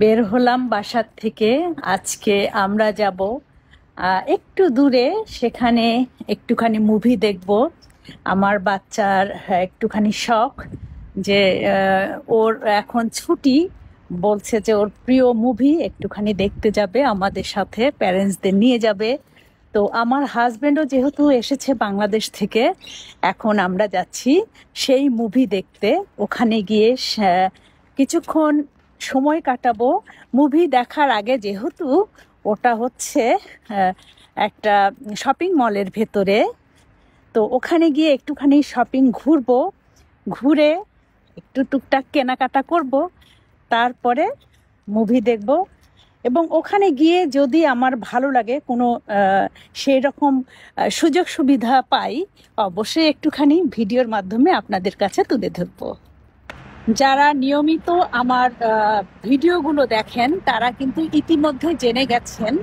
বের হলাম বাসার থেকে। আজকে আমরা যাব একটু দূরে, সেখানে একটুখানি মুভি দেখব। আমার বাচ্চার একটুখানি শখ যে ওর এখন ছুটি, বলছে যে ওর প্রিয় মুভি একটুখানি দেখতে যাবে আমাদের সাথে, প্যারেন্টসদের নিয়ে যাবে। তো আমার হাজবেন্ডও যেহেতু এসেছে বাংলাদেশ থেকে, এখন আমরা যাচ্ছি সেই মুভি দেখতে। ওখানে গিয়ে কিছুক্ষণ সময় কাটাবো। মুভি দেখার আগে, যেহেতু ওটা হচ্ছে একটা শপিং মলের ভেতরে, তো ওখানে গিয়ে একটুখানি শপিং ঘুরবো, ঘুরে একটু টুকটাক কেনাকাটা করব, তারপরে মুভি দেখব। এবং ওখানে গিয়ে যদি আমার ভালো লাগে, কোনো সেই রকম সুযোগ সুবিধা পাই, অবশ্যই একটুখানি ভিডিওর মাধ্যমে আপনাদের কাছে তুলে ধরবো। যারা নিয়মিত আমার ভিডিওগুলো দেখেন তারা কিন্তু ইতিমধ্যে জেনে গেছেন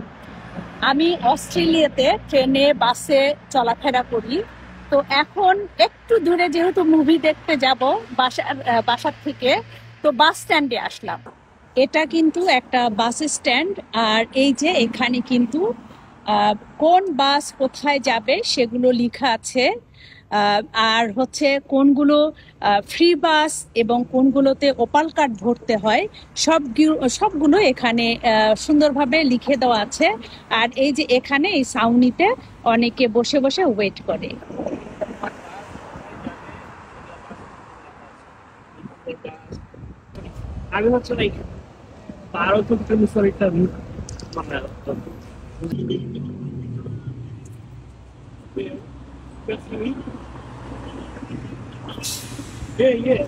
আমি অস্ট্রেলিয়াতে ট্রেনে বাসে চলাফেরা করি। তো এখন একটু দূরে যেহেতু মুভি দেখতে যাব বাসার থেকে, তো বাস স্ট্যান্ডে আসলাম। এটা কিন্তু একটা বাস স্ট্যান্ড, আর এই যে এখানে কিন্তু কোন বাস কোথায় যাবে সেগুলো লেখা আছে। আর হচ্ছে কোনগুলো ফ্রি বাস এবং কোনগুলোতে ওপাল কার্ড ভরতে হয়, সবগুলো এখানে সুন্দরভাবে লিখে দেওয়া আছে। আর এই যে এখানে এই ছাউনিতে অনেকে বসে বসে ওয়েট করে। আমি হচ্ছে লাইক 12 কিলোমিটার Yeah, yeah.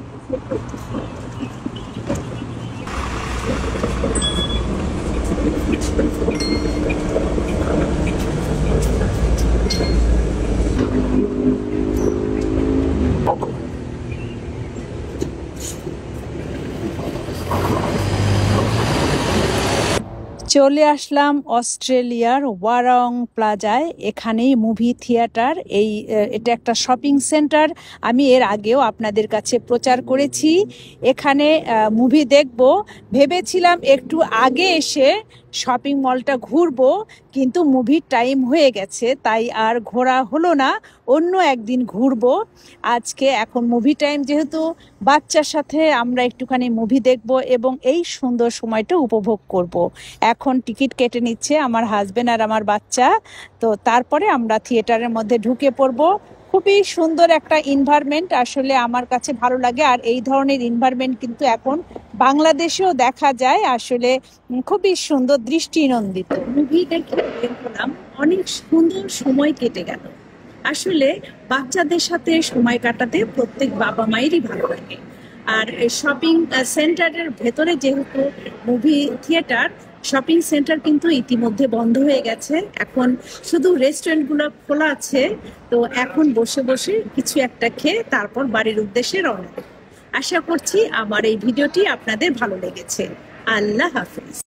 চলে আসলাম অস্ট্রেলিয়ার ওয়ারং প্লাজায়। এখানেই মুভি থিয়েটার। এটা একটা শপিং সেন্টার। আমি এর আগেও আপনাদের কাছে প্রচার করেছি। এখানে মুভি দেখব ভেবেছিলাম, একটু আগে এসে শপিং মলটা ঘুরবো, কিন্তু মুভির টাইম হয়ে গেছে, তাই আর ঘোরা হলো না। অন্য একদিন ঘুরবো। আজকে এখন মুভি টাইম, যেহেতু বাচ্চার সাথে আমরা একটুখানি মুভি দেখব এবং এই সুন্দর সময়টা উপভোগ করব। এখন টিকিট কেটে নিচ্ছে আমার হাজবেন্ড আর আমার বাচ্চা। তো তারপরে আমরা থিয়েটারের মধ্যে ঢুকে পড়ব। খুবই সুন্দর একটা এনভায়রনমেন্ট, আসলে আমার কাছে ভালো লাগে। আর এই ধরনের এনভায়রনমেন্ট কিন্তু এখন বাংলাদেশেও দেখা যায়। আসলে খুবই সুন্দর, দৃষ্টিনন্দিত। মুভি দেখে বের হলাম, অনেক সুন্দর সময় কেটে গেল। আসলে বাচ্চাদের সাথে সময় কাটাতে প্রত্যেক বাবা মায়েরই ভালো লাগে। আর শপিং সেন্টারের ভেতরে যেহেতু মুভি থিয়েটার, শপিং সেন্টার কিন্তু ইতিমধ্যে বন্ধ হয়ে গেছে। এখন শুধু রেস্টুরেন্টগুলো খোলা আছে। তো এখন বসে বসে কিছু একটা খেয়ে তারপর বাড়ির উদ্দেশ্যে রওনা দেব। আশা করছি আমার এই ভিডিওটি আপনাদের ভালো লেগেছে। আল্লাহ হাফেজ।